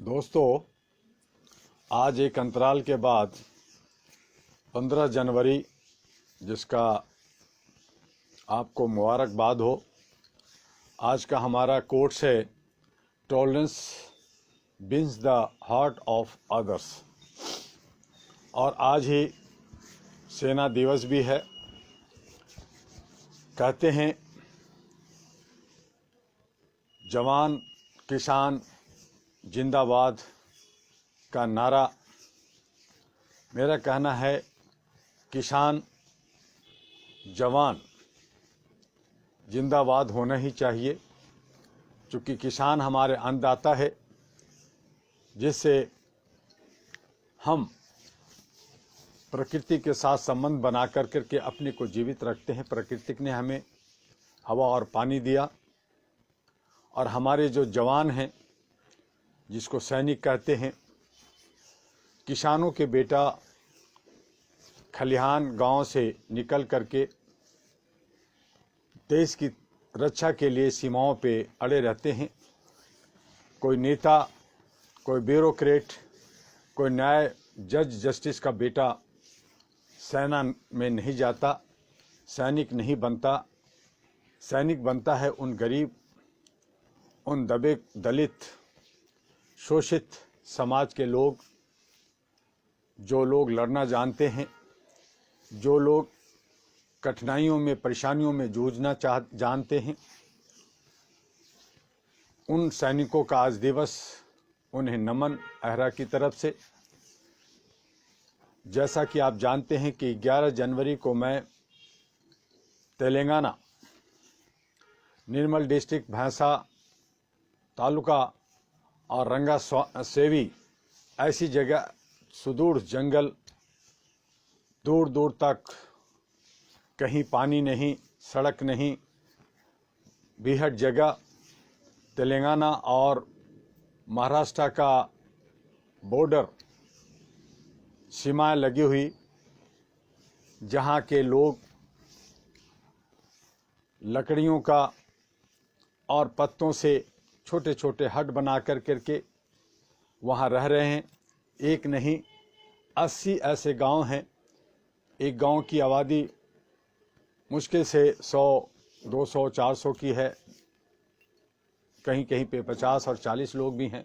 दोस्तों, आज एक अंतराल के बाद 15 जनवरी, जिसका आपको मुबारकबाद हो। आज का हमारा कोट्स है, tolerance wins the heart of others. और आज ही सेना दिवस भी है। कहते हैं जवान किसान जिंदाबाद का नारा। मेरा कहना है किसान जवान जिंदाबाद होना ही चाहिए, क्योंकि किसान हमारे अन्नदाता है, जिससे हम प्रकृति के साथ संबंध बना करके अपने को जीवित रखते हैं। प्रकृति ने हमें हवा और पानी दिया, और हमारे जो जवान हैं, जिसको सैनिक कहते हैं, किसानों के बेटा खलिहान गांव से निकल करके देश की रक्षा के लिए सीमाओं पे अड़े रहते हैं। कोई नेता, कोई ब्यूरोक्रेट, कोई न्याय जज जस्टिस का बेटा सेना में नहीं जाता, सैनिक नहीं बनता। सैनिक बनता है उन गरीब, उन दबे दलित शोषित समाज के लोग, जो लोग लड़ना जानते हैं, जो लोग कठिनाइयों में परेशानियों में जूझना जानते हैं। उन सैनिकों का आज दिवस, उन्हें नमन अहरा की तरफ से। जैसा कि आप जानते हैं कि 11 जनवरी को मैं तेलंगाना निर्मल डिस्ट्रिक्ट भैंसा तालुका और रंगा सेवी ऐसी जगह, सुदूर जंगल, दूर दूर तक कहीं पानी नहीं, सड़क नहीं, बेहद जगह, तेलंगाना और महाराष्ट्र का बॉर्डर, सीमाएं लगी हुई, जहां के लोग लकड़ियों का और पत्तों से छोटे छोटे हट बना करके वहाँ रह रहे हैं। एक नहीं 80 ऐसे गांव हैं। एक गांव की आबादी मुश्किल से 100, 200, 400 की है, कहीं कहीं पे 50 और 40 लोग भी हैं।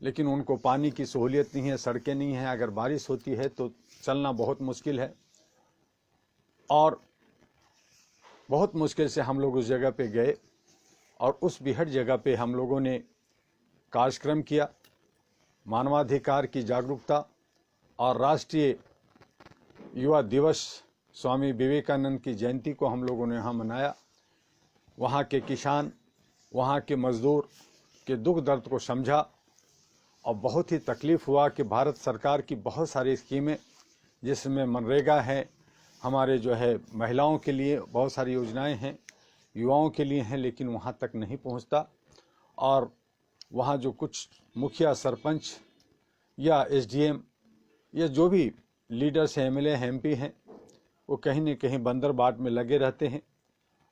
लेकिन उनको पानी की सहूलियत नहीं है, सड़कें नहीं हैं। अगर बारिश होती है तो चलना बहुत मुश्किल है, और बहुत मुश्किल से हम लोग उस जगह पे गए, और उस बिहट जगह पे हम लोगों ने कार्यक्रम किया। मानवाधिकार की जागरूकता और राष्ट्रीय युवा दिवस, स्वामी विवेकानंद की जयंती को हम लोगों ने यहाँ मनाया। वहाँ के किसान, वहाँ के मजदूर के दुख दर्द को समझा, और बहुत ही तकलीफ़ हुआ कि भारत सरकार की बहुत सारी स्कीमें, जिसमें मनरेगा है, हमारे जो है महिलाओं के लिए बहुत सारी योजनाएं हैं, युवाओं के लिए हैं, लेकिन वहाँ तक नहीं पहुँचता। और वहाँ जो कुछ मुखिया, सरपंच या एसडीएम या जो भी लीडर्स हैं, एमएलए हैं, एमपी हैं, वो कहीं न कहीं बंदर बाट में लगे रहते हैं,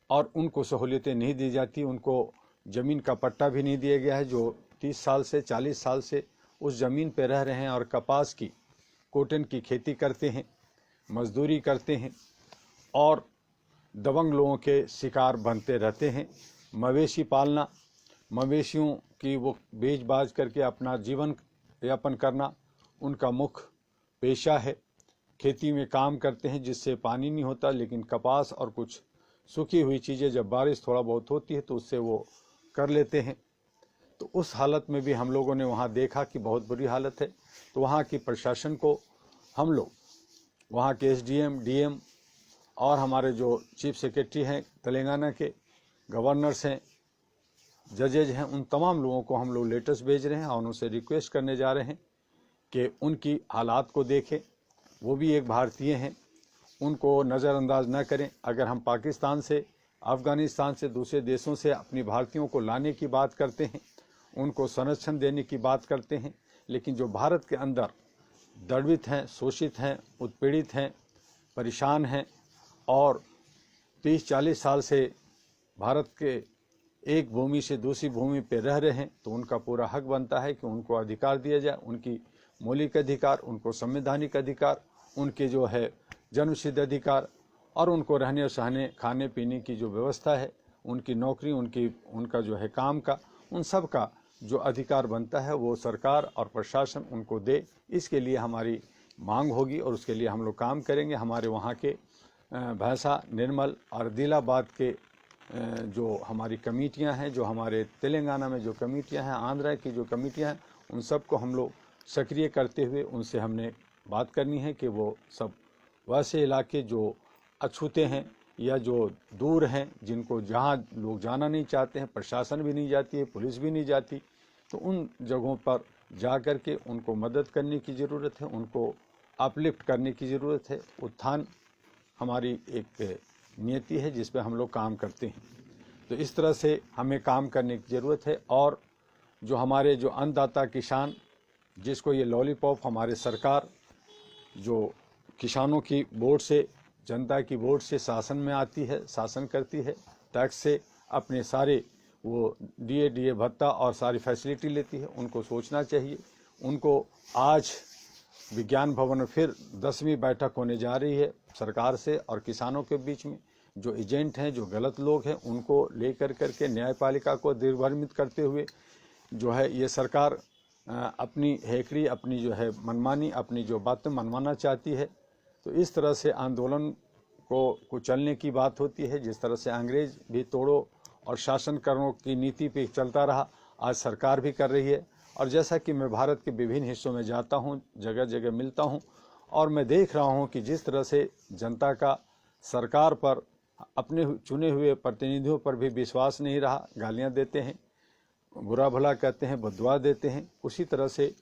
और उनको सहूलियतें नहीं दी जाती। उनको ज़मीन का पट्टा भी नहीं दिया गया है, जो 30 साल से 40 साल से उस ज़मीन पर रह रहे हैं और कपास की, कॉटन की खेती करते हैं, मजदूरी करते हैं, और दबंग लोगों के शिकार बनते रहते हैं। मवेशी पालना, मवेशियों की वो बेच बाज करके अपना जीवन यापन करना उनका मुख्य पेशा है। खेती में काम करते हैं, जिससे पानी नहीं होता, लेकिन कपास और कुछ सूखी हुई चीज़ें जब बारिश थोड़ा बहुत होती है तो उससे वो कर लेते हैं। तो उस हालत में भी हम लोगों ने वहाँ देखा कि बहुत बुरी हालत है। तो वहाँ की प्रशासन को हम लोग, वहाँ के एसडीएम, डीएम और हमारे जो चीफ सेक्रेटरी हैं तेलंगाना के, गवर्नर्स हैं, जजेज हैं, उन तमाम लोगों को हम लोग लेटर्स भेज रहे हैं और उनसे रिक्वेस्ट करने जा रहे हैं कि उनकी हालात को देखें। वो भी एक भारतीय हैं, उनको नज़रअंदाज न करें। अगर हम पाकिस्तान से, अफ़गानिस्तान से, दूसरे देशों से अपनी भारतीयों को लाने की बात करते हैं, उनको संरक्षण देने की बात करते हैं, लेकिन जो भारत के अंदर दंडित हैं, शोषित हैं, उत्पीड़ित हैं, परेशान हैं, और 30-40 साल से भारत के एक भूमि से दूसरी भूमि पे रह रहे हैं तो उनका पूरा हक बनता है कि उनको अधिकार दिया जाए, उनकी मौलिक अधिकार, उनको संवैधानिक अधिकार, उनके जो है जन्मसिद्ध अधिकार, और उनको रहने और सहने खाने पीने की जो व्यवस्था है, उनकी नौकरी, उनका जो है काम का, उन सब का जो अधिकार बनता है वो सरकार और प्रशासन उनको दे। इसके लिए हमारी मांग होगी और उसके लिए हम लोग काम करेंगे। हमारे वहाँ के भैंसा, निर्मल और दिलाबाद के जो हमारी कमेटियां हैं, जो हमारे तेलंगाना में जो कमेटियां हैं, आंध्रा की जो कमेटियां हैं, उन सबको हम लोग सक्रिय करते हुए उनसे हमने बात करनी है कि वो सब वैसे इलाके जो अछूते हैं या जो दूर हैं, जिनको जहाँ लोग जाना नहीं चाहते हैं, प्रशासन भी नहीं जाती है, पुलिस भी नहीं जाती, तो उन जगहों पर जा कर के उनको मदद करने की ज़रूरत है, उनको अपलिफ्ट करने की ज़रूरत है। उत्थान हमारी एक नियति है जिस पे हम लोग काम करते हैं। तो इस तरह से हमें काम करने की ज़रूरत है। और जो हमारे जो अन्नदाता किसान, जिसको ये लॉलीपॉप हमारे सरकार जो किसानों की वोट से, जनता की वोट से शासन में आती है, शासन करती है, टैक्स से अपने सारे वो डीए भत्ता और सारी फैसिलिटी लेती है, उनको सोचना चाहिए। उनको आज विज्ञान भवन में फिर 10वीं बैठक होने जा रही है सरकार से और किसानों के बीच में। जो एजेंट हैं, जो गलत लोग हैं, उनको लेकर करके न्यायपालिका को दिग्भ्रमित करते हुए जो है ये सरकार अपनी हेकड़ी, अपनी जो है मनमानी, अपनी जो बातें मनवाना चाहती है। तो इस तरह से आंदोलन को चलने की बात होती है। जिस तरह से अंग्रेज भी तोड़ो और शासन करो की नीति पे चलता रहा, आज सरकार भी कर रही है। और जैसा कि मैं भारत के विभिन्न हिस्सों में जाता हूँ, जगह जगह मिलता हूँ, और मैं देख रहा हूँ कि जिस तरह से जनता का सरकार पर, अपने चुने हुए प्रतिनिधियों पर भी विश्वास नहीं रहा, गालियाँ देते हैं, बुरा भला कहते हैं, बददुआ देते हैं। उसी तरह से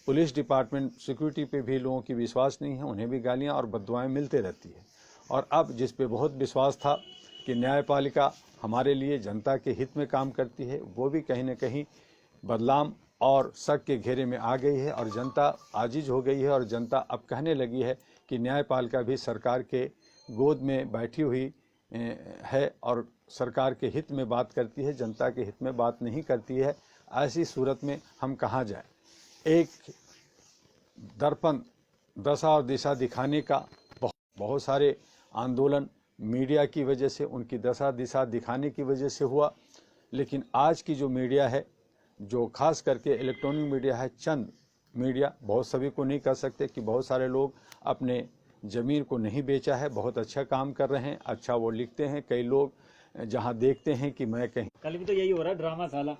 पुलिस डिपार्टमेंट, सिक्योरिटी पे भी लोगों की विश्वास नहीं है, उन्हें भी गालियाँ और बददुआएँ मिलते रहती है। और अब जिस पे बहुत विश्वास था कि न्यायपालिका हमारे लिए जनता के हित में काम करती है, वो भी कहीं न कहीं बदनाम और शक के घेरे में आ गई है और जनता आजिज हो गई है। और जनता अब कहने लगी है कि न्यायपालिका भी सरकार के गोद में बैठी हुई है और सरकार के हित में बात करती है, जनता के हित में बात नहीं करती है। ऐसी सूरत में हम कहाँ जाएं? एक दर्पण दशा और दिशा दिखाने का बहुत सारे आंदोलन मीडिया की वजह से, उनकी दशा दिशा दिखाने की वजह से हुआ। लेकिन आज की जो मीडिया है, जो खास करके इलेक्ट्रॉनिक मीडिया है, चंद मीडिया, बहुत सभी को नहीं कह सकते कि बहुत सारे लोग अपने ज़मीन को नहीं बेचा है, बहुत अच्छा काम कर रहे हैं, अच्छा वो लिखते हैं। कई लोग जहां देखते हैं कि मैं कहीं, कल भी तो यही हो रहा है, ड्रामा साला।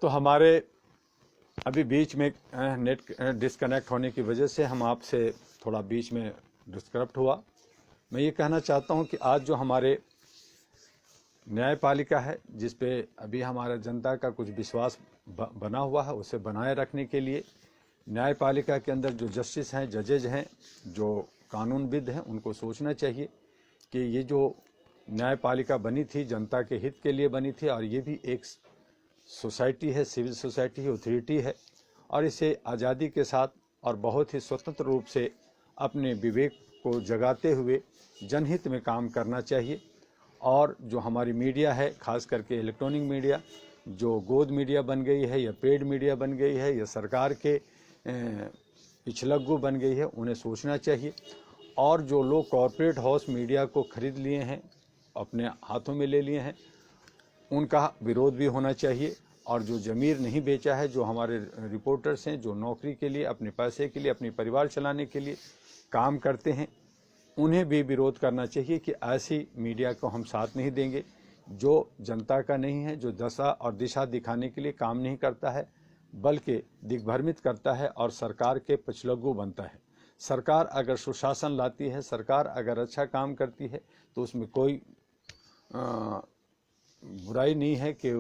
तो हमारे अभी बीच में नेट डिस्कनेक्ट होने की वजह से हम आपसे थोड़ा बीच में डिस्कनेक्ट हुआ। मैं ये कहना चाहता हूँ कि आज जो हमारे न्यायपालिका है, जिस पे अभी हमारा जनता का कुछ विश्वास बना हुआ है, उसे बनाए रखने के लिए न्यायपालिका के अंदर जो जस्टिस हैं, जजेज हैं, जो कानूनविद हैं, उनको सोचना चाहिए कि ये जो न्यायपालिका बनी थी जनता के हित के लिए बनी थी, और ये भी एक सोसाइटी है, सिविल सोसाइटी है, अथॉरिटी है, और इसे आज़ादी के साथ और बहुत ही स्वतंत्र रूप से अपने विवेक को जगाते हुए जनहित में काम करना चाहिए। और जो हमारी मीडिया है, खास करके इलेक्ट्रॉनिक मीडिया, जो गोद मीडिया बन गई है या पेड मीडिया बन गई है या सरकार के पिछलग्गू बन गई है, उन्हें सोचना चाहिए। और जो लोग कॉरपोरेट हाउस मीडिया को खरीद लिए हैं, अपने हाथों में ले लिए हैं, उनका विरोध भी होना चाहिए। और जो ज़मीर नहीं बेचा है, जो हमारे रिपोर्टर्स हैं, जो नौकरी के लिए, अपने पैसे के लिए, अपने परिवार चलाने के लिए काम करते हैं, उन्हें भी विरोध करना चाहिए कि ऐसी मीडिया को हम साथ नहीं देंगे जो जनता का नहीं है, जो दशा और दिशा दिखाने के लिए काम नहीं करता है, बल्कि दिग्भ्रमित करता है और सरकार के पछलग्गू बनता है। सरकार अगर सुशासन लाती है, सरकार अगर अच्छा काम करती है, तो उसमें कोई बुराई नहीं है कि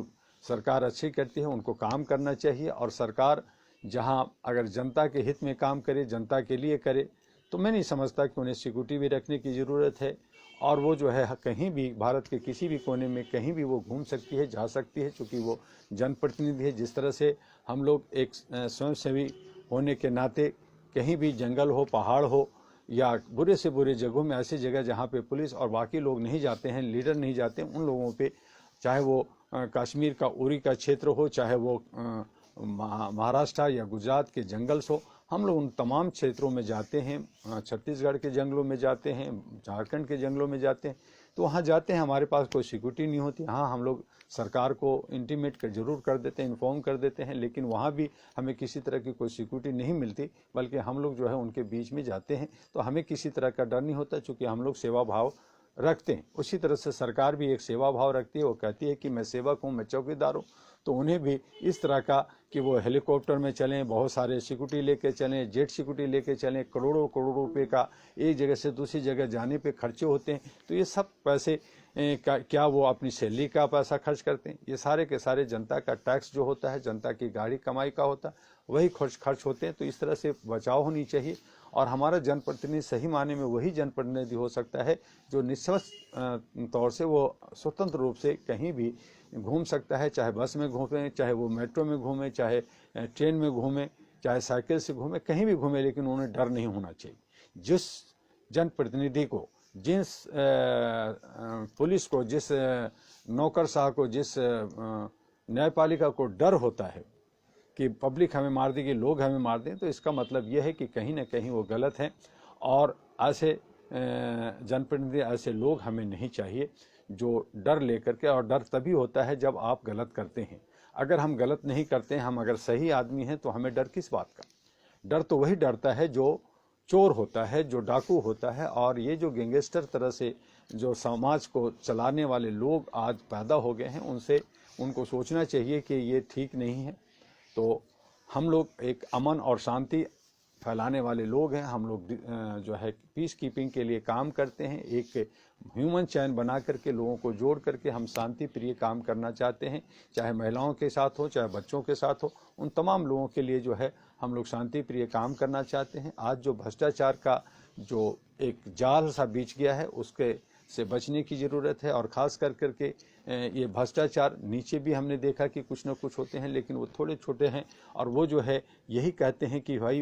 सरकार अच्छी करती है, उनको काम करना चाहिए। और सरकार जहां अगर जनता के हित में काम करे, जनता के लिए करे, तो मैं नहीं समझता कि उन्हें सिक्योरिटी भी रखने की ज़रूरत है। और वो जो है कहीं भी भारत के किसी भी कोने में कहीं भी वो घूम सकती है, जा सकती है, क्योंकि वो जनप्रतिनिधि है। जिस तरह से हम लोग एक स्वयंसेवी होने के नाते कहीं भी जंगल हो, पहाड़ हो या बुरे से बुरे जगहों में, ऐसी जगह जहाँ पे पुलिस और बाकी लोग नहीं जाते हैं, लीडर नहीं जाते हैं, उन लोगों पे, चाहे वो कश्मीर का उरी का क्षेत्र हो, चाहे वो महाराष्ट्र या गुजरात के जंगल्स हो, हम लोग उन तमाम क्षेत्रों में जाते हैं। छत्तीसगढ़ के जंगलों में जाते हैं, झारखंड के जंगलों में जाते हैं, तो वहाँ जाते हैं, हमारे पास कोई सिक्योरिटी नहीं होती। हाँ, हम लोग सरकार को इंटीमेट कर जरूर कर देते हैं, इन्फॉर्म कर देते हैं, लेकिन वहाँ भी हमें किसी तरह की कोई सिक्योरिटी नहीं मिलती, बल्कि हम लोग जो है उनके बीच में जाते हैं तो हमें किसी तरह का डर नहीं होता, चूँकि हम लोग सेवा भाव रखते हैं। उसी तरह से सरकार भी एक सेवा भाव रखती है, वो कहती है कि मैं सेवक हूँ, मैं चौकीदार हूँ। तो उन्हें भी इस तरह का कि वो हेलीकॉप्टर में चलें, बहुत सारे सिक्योरिटी लेके चलें, जेट सिक्योरिटी लेके चलें, करोड़ों करोड़ों रुपए का एक जगह से दूसरी जगह जाने पे खर्चे होते हैं। तो ये सब पैसे क्या वो अपनी सैलरी का पैसा खर्च करते हैं? ये सारे के सारे जनता का टैक्स जो होता है, जनता की गाड़ी कमाई का होता है, वही खर्च होते हैं। तो इस तरह से बचाव होनी चाहिए। और हमारा जनप्रतिनिधि सही माने में वही जनप्रतिनिधि हो सकता है जो निष्पक्ष तौर से वो स्वतंत्र रूप से कहीं भी घूम सकता है, चाहे बस में घूमे, चाहे वो मेट्रो में घूमे, चाहे ट्रेन में घूमे, चाहे साइकिल से घूमे, कहीं भी घूमे, लेकिन उन्हें डर नहीं होना चाहिए। जिस जनप्रतिनिधि को, जिस पुलिस को, जिस नौकरशाह को, जिस न्यायपालिका को डर होता है कि पब्लिक हमें मार देगी, लोग हमें मार दें, तो इसका मतलब यह है कि कहीं ना कहीं वो गलत हैं। और ऐसे जनप्रतिनिधि, ऐसे लोग हमें नहीं चाहिए जो डर लेकर के, और डर तभी होता है जब आप गलत करते हैं। अगर हम गलत नहीं करते हैं, हम अगर सही आदमी हैं, तो हमें डर किस बात का? डर तो वही डरता है जो चोर होता है, जो डाकू होता है। और ये जो गैंगस्टर तरह से जो समाज को चलाने वाले लोग आज पैदा हो गए हैं, उनको सोचना चाहिए कि ये ठीक नहीं है। तो हम लोग एक अमन और शांति फैलाने वाले लोग हैं। हम लोग जो है पीस कीपिंग के लिए काम करते हैं। एक ह्यूमन चैन बना करके, लोगों को जोड़ करके हम शांति प्रिय काम करना चाहते हैं, चाहे महिलाओं के साथ हो, चाहे बच्चों के साथ हो। उन तमाम लोगों के लिए जो है हम लोग शांति प्रिय काम करना चाहते हैं। आज जो भ्रष्टाचार का जो एक जाल सा बिछ गया है, उसके से बचने की ज़रूरत है। और ख़ास कर करके ये भ्रष्टाचार नीचे भी हमने देखा कि कुछ न कुछ होते हैं, लेकिन वो थोड़े छोटे हैं। और वो जो है यही कहते हैं कि भाई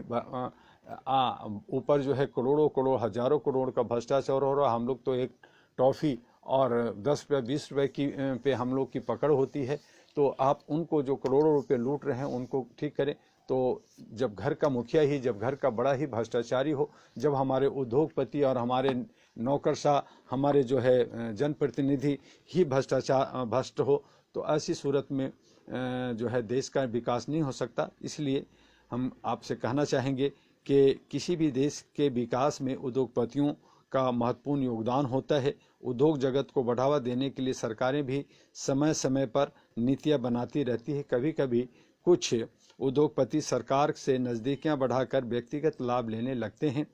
ऊपर जो है करोड़ों करोड़, हजारों करोड़ का भ्रष्टाचार हो रहा, हम लोग तो एक टॉफ़ी और 10 रुपये 20 रुपये की पे हम लोग की पकड़ होती है। तो आप उनको जो करोड़ों रुपए लूट रहे हैं उनको ठीक करें। तो जब घर का मुखिया ही, जब घर का बड़ा ही भ्रष्टाचारी हो, जब हमारे उद्योगपति और हमारे नौकरशाह, हमारे जो है जनप्रतिनिधि ही भ्रष्ट हो, तो ऐसी सूरत में जो है देश का विकास नहीं हो सकता। इसलिए हम आपसे कहना चाहेंगे कि किसी भी देश के विकास में उद्योगपतियों का महत्वपूर्ण योगदान होता है। उद्योग जगत को बढ़ावा देने के लिए सरकारें भी समय समय पर नीतियां बनाती रहती है। कभी कभी कुछ उद्योगपति सरकार से नज़दीकियां बढ़ाकर व्यक्तिगत लाभ लेने लगते हैं।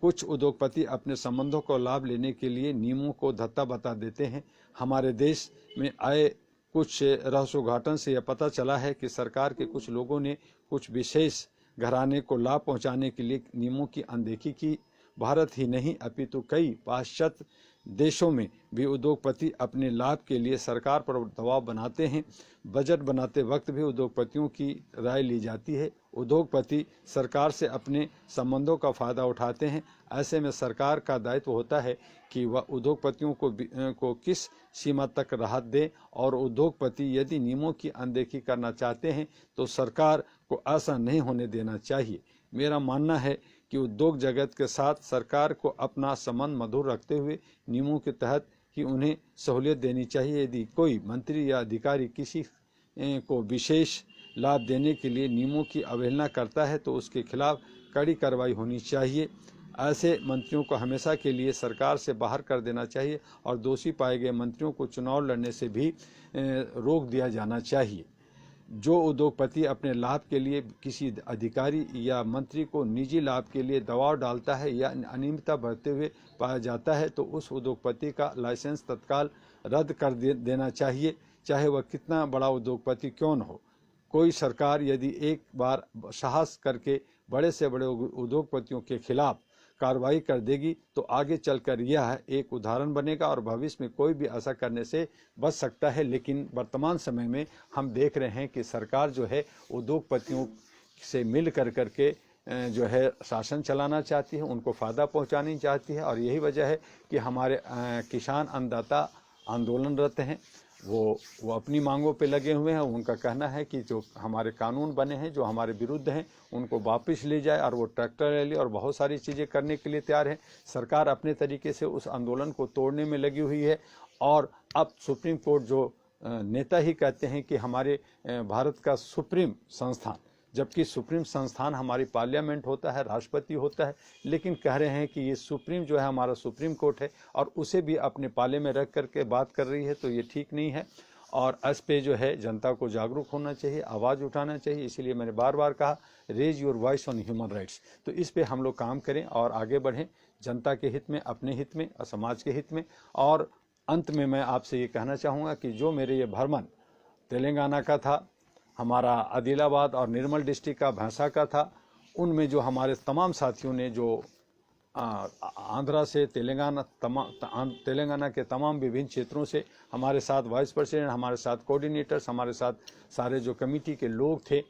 कुछ उद्योगपति अपने संबंधों को लाभ लेने के लिए नियमों को धत्ता बता देते हैं। हमारे देश में आए कुछ रहस्योद्घाटन से यह पता चला है कि सरकार के कुछ लोगों ने कुछ विशेष घराने को लाभ पहुंचाने के लिए नियमों की अनदेखी की। भारत ही नहीं अपितु कई पाश्चात्य देशों में भी उद्योगपति अपने लाभ के लिए सरकार पर दबाव बनाते हैं। बजट बनाते वक्त भी उद्योगपतियों की राय ली जाती है। उद्योगपति सरकार से अपने संबंधों का फायदा उठाते हैं। ऐसे में सरकार का दायित्व होता है कि वह उद्योगपतियों को किस सीमा तक राहत दे। और उद्योगपति यदि नियमों की अनदेखी करना चाहते हैं तो सरकार को ऐसा नहीं होने देना चाहिए। मेरा मानना है कि उद्योग जगत के साथ सरकार को अपना संबंध मधुर रखते हुए नियमों के तहत ही उन्हें सहूलियत देनी चाहिए। यदि कोई मंत्री या अधिकारी किसी को विशेष लाभ देने के लिए नियमों की अवहेलना करता है तो उसके खिलाफ कड़ी कार्रवाई होनी चाहिए। ऐसे मंत्रियों को हमेशा के लिए सरकार से बाहर कर देना चाहिए और दोषी पाए गए मंत्रियों को चुनाव लड़ने से भी रोक दिया जाना चाहिए। जो उद्योगपति अपने लाभ के लिए किसी अधिकारी या मंत्री को निजी लाभ के लिए दबाव डालता है या अनियमितता बरतते हुए पाया जाता है तो उस उद्योगपति का लाइसेंस तत्काल रद्द कर देना चाहिए, चाहे वह कितना बड़ा उद्योगपति क्यों न हो। कोई सरकार यदि एक बार साहस करके बड़े से बड़े उद्योगपतियों के खिलाफ कार्रवाई कर देगी तो आगे चलकर यह एक उदाहरण बनेगा और भविष्य में कोई भी ऐसा करने से बच सकता है। लेकिन वर्तमान समय में हम देख रहे हैं कि सरकार जो है उद्योगपतियों से मिल करके जो है शासन चलाना चाहती है, उनको फ़ायदा पहुंचानी चाहती है। और यही वजह है कि हमारे किसान अन्नदाता आंदोलनरत हैं, वो अपनी मांगों पे लगे हुए हैं। उनका कहना है कि जो हमारे कानून बने हैं जो हमारे विरुद्ध हैं उनको वापस ले जाए, और वो ट्रैक्टर रैली और बहुत सारी चीज़ें करने के लिए तैयार है। सरकार अपने तरीके से उस आंदोलन को तोड़ने में लगी हुई है। और अब सुप्रीम कोर्ट जो नेता ही कहते हैं कि हमारे भारत का सुप्रीम संस्थान, जबकि सुप्रीम संस्थान हमारी पार्लियामेंट होता है, राष्ट्रपति होता है, लेकिन कह रहे हैं कि ये सुप्रीम जो है हमारा सुप्रीम कोर्ट है और उसे भी अपने पाले में रख करके बात कर रही है, तो ये ठीक नहीं है। और इस पे जो है जनता को जागरूक होना चाहिए, आवाज़ उठाना चाहिए। इसीलिए मैंने बार बार कहा, raise your voice on human rights. तो इस पे हम लोग काम करें और आगे बढ़ें, जनता के हित में, अपने हित में और समाज के हित में। और अंत में मैं आपसे ये कहना चाहूँगा कि जो मेरे ये भ्रमण तेलंगाना का था, हमारा आदिलाबाद और निर्मल डिस्ट्रिक्ट का भैंसा का था, उनमें जो हमारे तमाम साथियों ने जो आंध्रा से तेलंगाना के तमाम विभिन्न क्षेत्रों से हमारे साथ वाइस प्रेसिडेंट, हमारे साथ कोऑर्डिनेटर्स, हमारे साथ सारे जो कमेटी के लोग थे,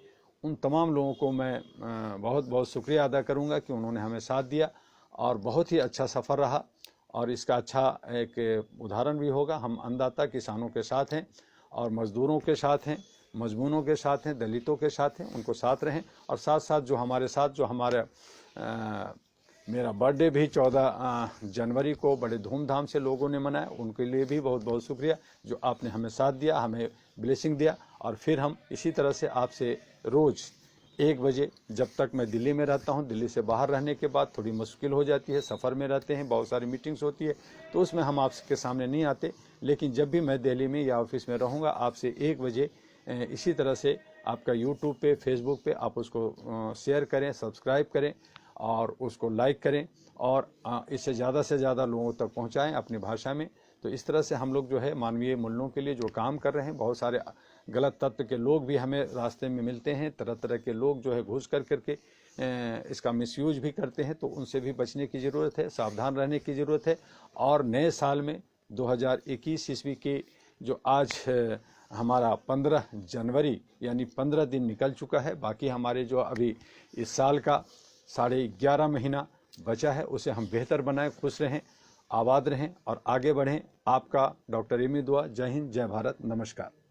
उन तमाम लोगों को मैं बहुत बहुत शुक्रिया अदा करूंगा कि उन्होंने हमें साथ दिया और बहुत ही अच्छा सफ़र रहा। और इसका अच्छा एक उदाहरण भी होगा। हम अन्नदाता किसानों के साथ हैं और मज़दूरों के साथ हैं, मजबूनों के साथ हैं, दलितों के साथ हैं, उनको साथ रहें। और साथ साथ जो हमारे साथ जो हमारे मेरा बर्थडे भी 14 जनवरी को बड़े धूमधाम से लोगों ने मनाया, उनके लिए भी बहुत बहुत शुक्रिया जो आपने हमें साथ दिया, हमें ब्लेसिंग दिया। और फिर हम इसी तरह से आपसे रोज़ 1 बजे, जब तक मैं दिल्ली में रहता हूँ, दिल्ली से बाहर रहने के बाद थोड़ी मुश्किल हो जाती है, सफ़र में रहते हैं, बहुत सारी मीटिंग्स होती है, तो उसमें हम आपके सामने नहीं आते। लेकिन जब भी मैं दिल्ली में या ऑफिस में रहूँगा, आपसे 1 बजे इसी तरह से आपका यूट्यूब पे, फेसबुक पे आप उसको शेयर करें, सब्सक्राइब करें और उसको लाइक करें और इससे ज़्यादा से ज़्यादा लोगों तक पहुंचाएं अपनी भाषा में। तो इस तरह से हम लोग जो है मानवीय मूल्यों के लिए जो काम कर रहे हैं, बहुत सारे गलत तत्व के लोग भी हमें रास्ते में मिलते हैं, तरह तरह के लोग जो है घुस करके इसका मिसयूज भी करते हैं, तो उनसे भी बचने की ज़रूरत है, सावधान रहने की ज़रूरत है। और नए साल में 2021 ईस्वी के जो आज हमारा 15 जनवरी यानी 15 दिन निकल चुका है, बाकी हमारे जो अभी इस साल का 11.5 महीना बचा है, उसे हम बेहतर बनाएं, खुश रहें, आबाद रहें और आगे बढ़ें। आपका डॉक्टर एमी दुआ। जय हिंद, जय भारत, नमस्कार।